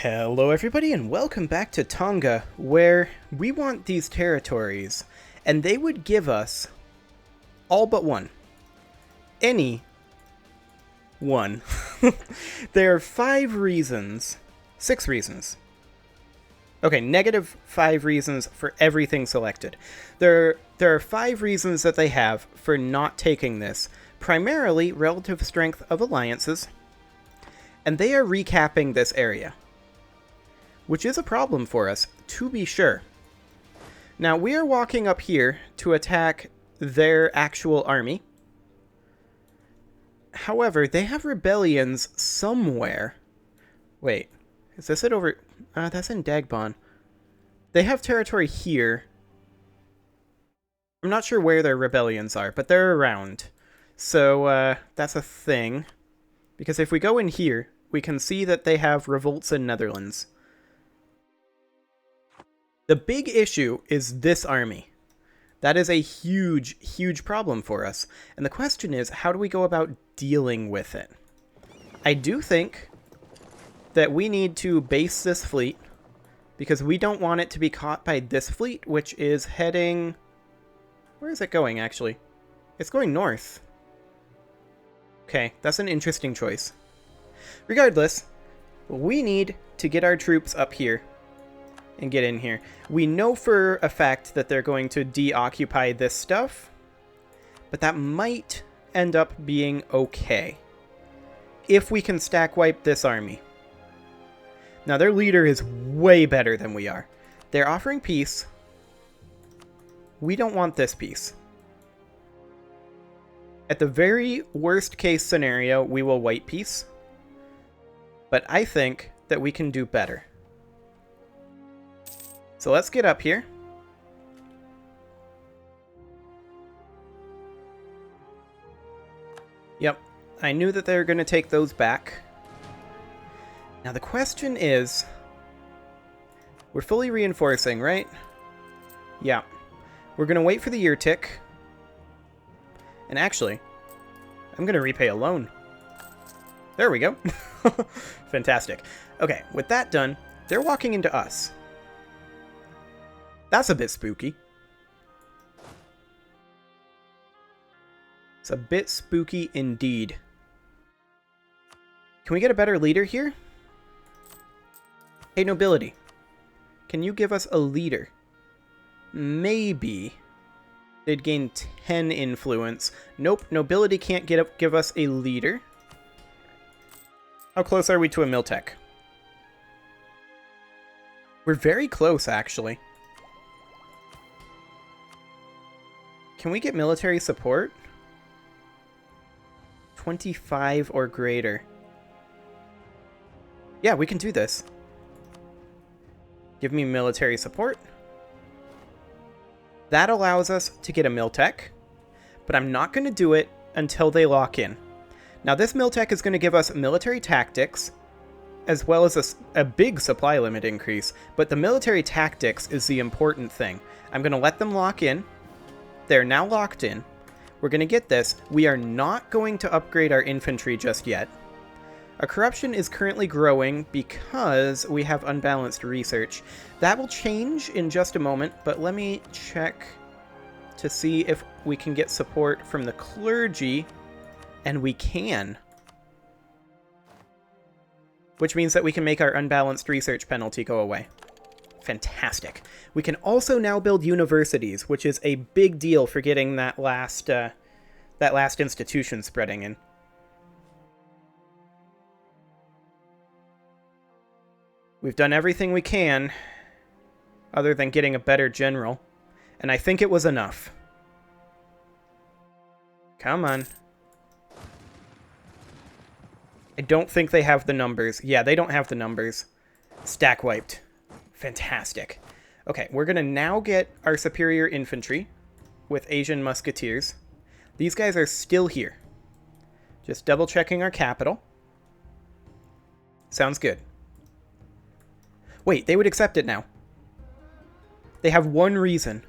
Hello everybody and welcome back to Tonga, where we want these territories, and they would give us all but one. Any one. There are 5 reasons, 6 reasons. Okay, negative 5 reasons for everything selected. There are 5 reasons that they have for not taking this, primarily relative strength of alliances, and they are recapping this area, which is a problem for us, to be sure. Now, we are walking up here to attack their actual army. However, they have rebellions somewhere. Wait, is this it over? That's in Dagbon. They have territory here. I'm not sure where their rebellions are, but they're around. So, that's a thing. Because if we go in here, we can see that they have revolts in Netherlands. The big issue is this army. That is a huge, huge problem for us. And the question is, how do we go about dealing with it? I do think that we need to base this fleet, because we don't want it to be caught by this fleet, which is heading... Where is it going, actually? It's going north. Okay, that's an interesting choice. Regardless, we need to get our troops up here and get in here. We know for a fact that they're going to deoccupy this stuff, but that might end up being okay if we can stack wipe this army. Now, their leader is way better than we are. They're offering peace. We don't want this peace. At the very worst case scenario, we will wipe peace, but I think that we can do better. So let's get up here. Yep, I knew that they were going to take those back. Now the question is, we're fully reinforcing, right? Yeah. We're going to wait for the year tick. And actually, I'm going to repay a loan. There we go. Fantastic. Okay, with that done, they're walking into us. That's a bit spooky. It's a bit spooky indeed. Can we get a better leader here? Hey, nobility. Can you give us a leader? Maybe. They'd gain 10 influence. Nope, nobility can't give us a leader. How close are we to a Miltech? We're very close, actually. Can we get military support? 25 or greater. Yeah, we can do this. Give me military support. That allows us to get a Miltech, but I'm not going to do it until they lock in. Now, this Miltech is going to give us military tactics, as well as a big supply limit increase, but the military tactics is the important thing. I'm going to let them lock in. They're now locked in. We're going to get this. We are not going to upgrade our infantry just yet. Our corruption is currently growing because we have unbalanced research. That will change in just a moment, but let me check to see if we can get support from the clergy, and we can. Which means that we can make our unbalanced research penalty go away. Fantastic. We can also now build universities, which is a big deal for getting that last institution spreading in. We've done everything we can, other than getting a better general, and I think it was enough. Come on. I don't think they have the numbers. Yeah, they don't have the numbers. Stack wiped. Fantastic. Okay, we're going to now get our superior infantry with Asian musketeers. These guys are still here. Just double checking our capital. Sounds good. Wait, they would accept it now. They have one reason.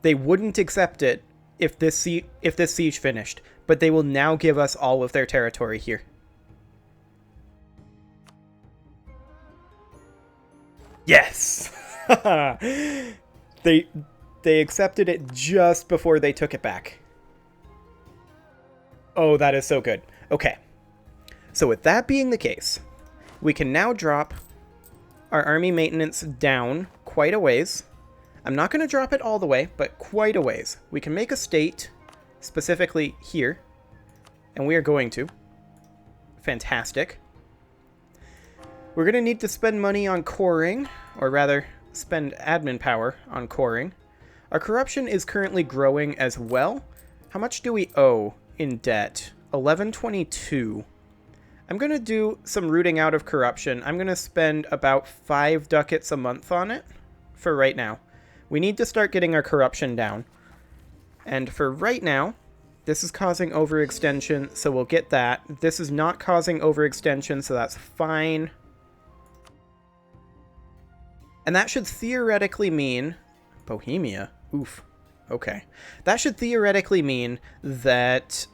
They wouldn't accept it if this siege finished, but they will now give us all of their territory here. Yes! They accepted it just before they took it back. Oh, that is so good. Okay. So with that being the case, we can now drop our army maintenance down quite a ways. I'm not going to drop it all the way, but quite a ways. We can make a state, specifically here, and we are going to. Fantastic. We're going to need to spend money on coring, or rather, spend admin power on coring. Our corruption is currently growing as well. How much do we owe in debt? 1122. I'm going to do some rooting out of corruption. I'm going to spend about 5 ducats a month on it for right now. We need to start getting our corruption down. And for right now, this is causing overextension, so we'll get that. This is not causing overextension, so that's fine. And that should theoretically mean... Bohemia? Oof. Okay. That should theoretically mean that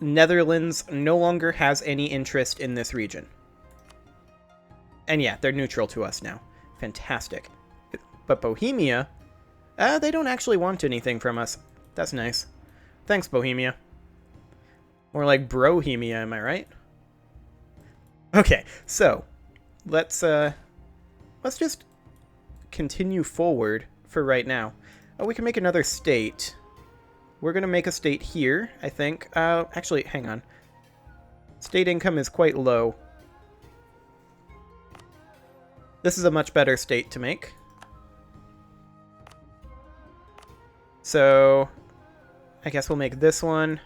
Netherlands no longer has any interest in this region. And yeah, they're neutral to us now. Fantastic. But Bohemia, they don't actually want anything from us. That's nice. Thanks, Bohemia. More like Brohemia, am I right? Okay, so let's just continue forward for right now. We can make another state. We're going to make a state here, I think. Actually, hang on. State income is quite low. This is a much better state to make. So, I guess we'll make this one.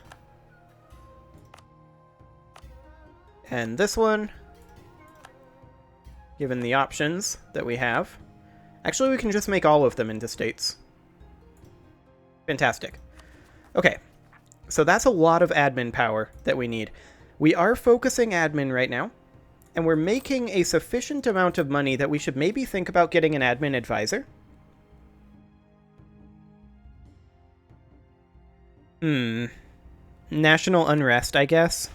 And this one. Given the options that we have. Actually, we can just make all of them into states. Fantastic. Okay, so that's a lot of admin power that we need. We are focusing admin right now, and we're making a sufficient amount of money that we should maybe think about getting an admin advisor. National unrest, I guess,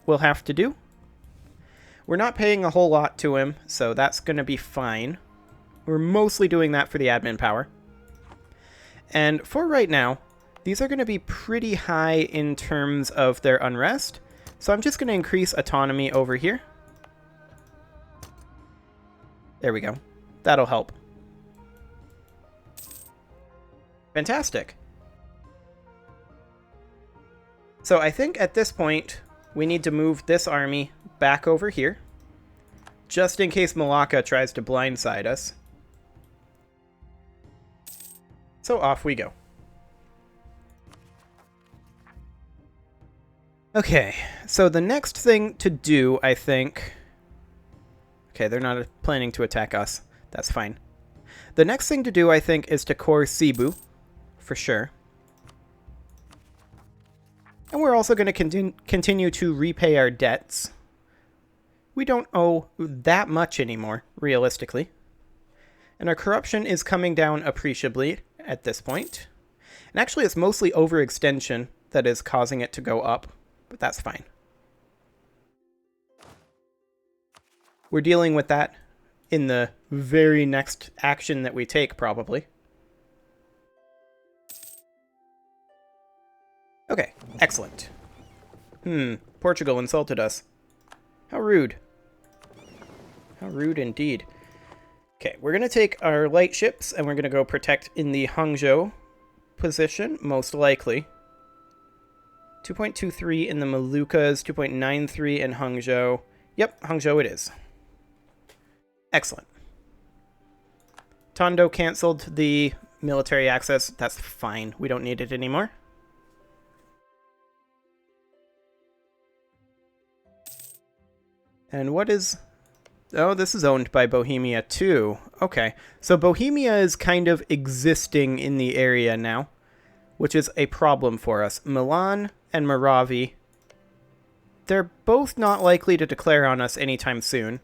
we'll have to do. We're not paying a whole lot to him, so that's going to be fine. We're mostly doing that for the admin power. And for right now, these are going to be pretty high in terms of their unrest. So I'm just going to increase autonomy over here. There we go. That'll help. Fantastic. So I think at this point, we need to move this army back over here. Just in case Malacca tries to blindside us. So off we go. Okay, so the next thing to do, I think... Okay, they're not planning to attack us. That's fine. The next thing to do, I think, is to core Cebu, for sure. And we're also going to continue to repay our debts. We don't owe that much anymore, realistically. And our corruption is coming down appreciably at this point. And actually, it's mostly overextension that is causing it to go up. But that's fine. We're dealing with that in the very next action that we take, probably. Okay, excellent. Portugal insulted us. How rude. How rude indeed. Okay, we're going to take our light ships and we're going to go protect in the Hangzhou position, most likely. 2.23 in the Moluccas, 2.93 in Hangzhou. Yep, Hangzhou it is. Excellent. Tondo canceled the military access. That's fine. We don't need it anymore. And what is... Oh, this is owned by Bohemia too. Okay, so Bohemia is kind of existing in the area now, which is a problem for us. Milan and Moravia, they're both not likely to declare on us anytime soon.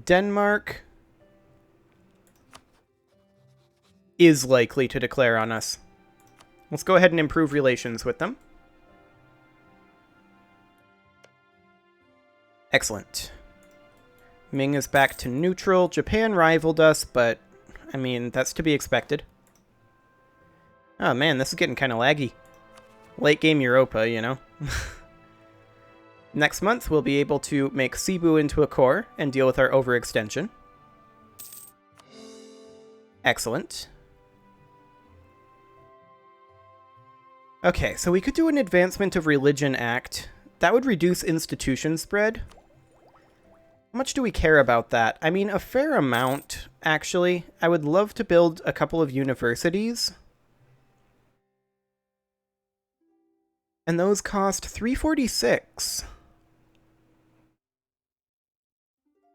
Denmark is likely to declare on us. Let's go ahead and improve relations with them. Excellent. Ming is back to neutral. Japan rivaled us, but, I mean, that's to be expected. Oh man, this is getting kind of laggy. Late game Europa, you know. Next month, we'll be able to make Cebu into a core and deal with our overextension. Excellent. Okay, so we could do an Advancement of Religion Act. That would reduce institution spread. How much do we care about that? I mean, a fair amount, actually. I would love to build a couple of universities. And those cost 346.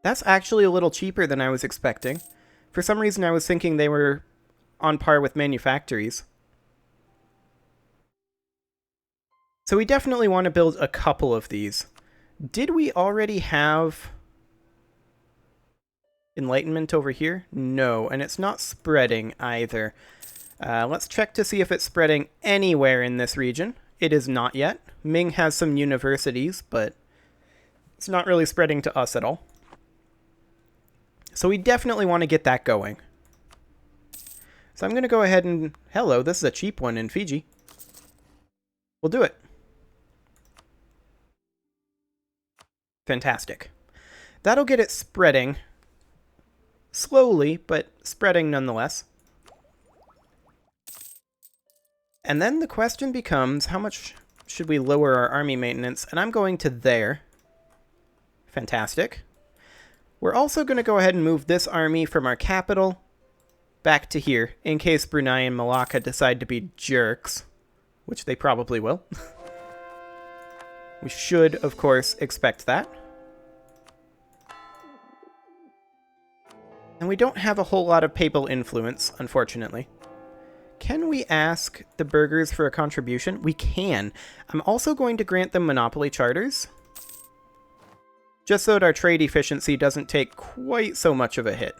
That's actually a little cheaper than I was expecting. For some reason, I was thinking they were on par with manufactories. So we definitely want to build a couple of these. Did we already have Enlightenment over here? No, and it's not spreading either. Let's check to see if it's spreading anywhere in this region. It is not yet. Ming has some universities, but it's not really spreading to us at all. So we definitely want to get that going. So I'm going to go ahead and... Hello, this is a cheap one in Fiji. We'll do it. Fantastic. That'll get it spreading. Slowly, but spreading nonetheless. And then the question becomes, how much should we lower our army maintenance? And I'm going to there. Fantastic. We're also going to go ahead and move this army from our capital back to here, in case Brunei and Malacca decide to be jerks, which they probably will. We should, of course, expect that. And we don't have a whole lot of papal influence, unfortunately. Can we ask the burghers for a contribution? We can. I'm also going to grant them monopoly charters, just so that our trade efficiency doesn't take quite so much of a hit.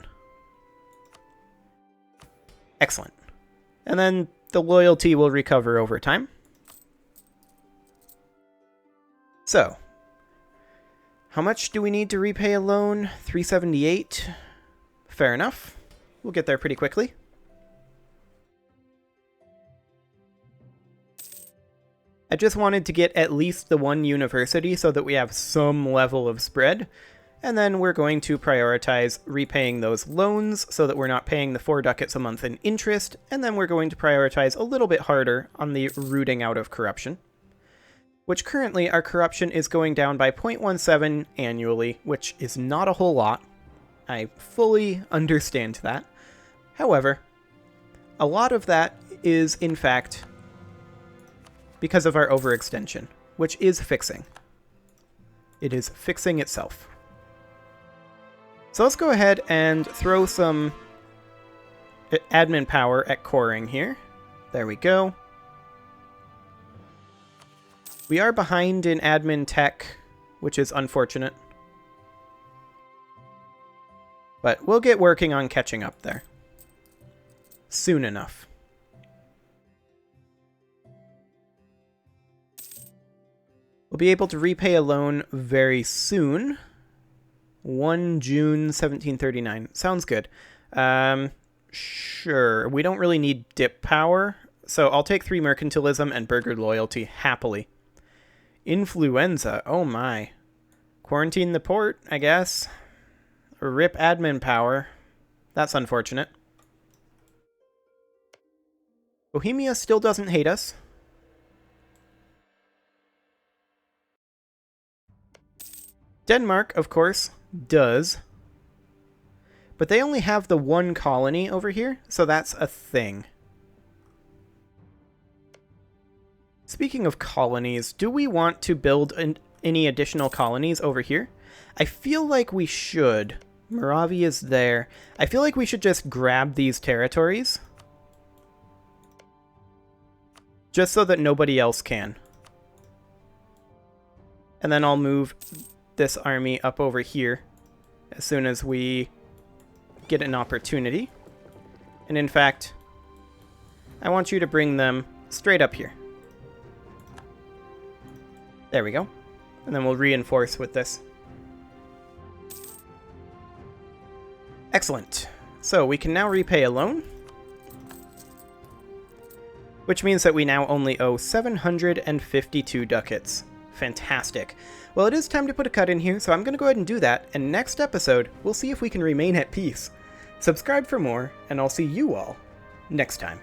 Excellent. And then the loyalty will recover over time. So, how much do we need to repay a loan? 378. Fair enough. We'll get there pretty quickly. I just wanted to get at least the one university so that we have some level of spread. And then we're going to prioritize repaying those loans so that we're not paying the 4 ducats a month in interest. And then we're going to prioritize a little bit harder on the rooting out of corruption, which currently our corruption is going down by 0.17 annually, which is not a whole lot. I fully understand that. However, a lot of that is, in fact, because of our overextension, which is fixing. It is fixing itself. So let's go ahead and throw some admin power at coring here. There we go. We are behind in admin tech, which is unfortunate. But we'll get working on catching up there soon enough. We'll be able to repay a loan very soon. 1 June 1739. Sounds good. Sure. We don't really need dip power, so I'll take 3 mercantilism and burgher loyalty happily. Influenza. Oh my. Quarantine the port, I guess. Rip admin power. That's unfortunate. Bohemia still doesn't hate us. Denmark, of course, does. But they only have the 1 colony over here, so that's a thing. Speaking of colonies, do we want to build any additional colonies over here? I feel like we should. Moravia's there. I feel like we should just grab these territories, just so that nobody else can. And then I'll move this army up over here as soon as we get an opportunity. And in fact, I want you to bring them straight up here. There we go. And then we'll reinforce with this. Excellent. So we can now repay a loan, which means that we now only owe 752 ducats. Fantastic. Well, it is time to put a cut in here, so I'm going to go ahead and do that, and next episode, we'll see if we can remain at peace. Subscribe for more, and I'll see you all next time.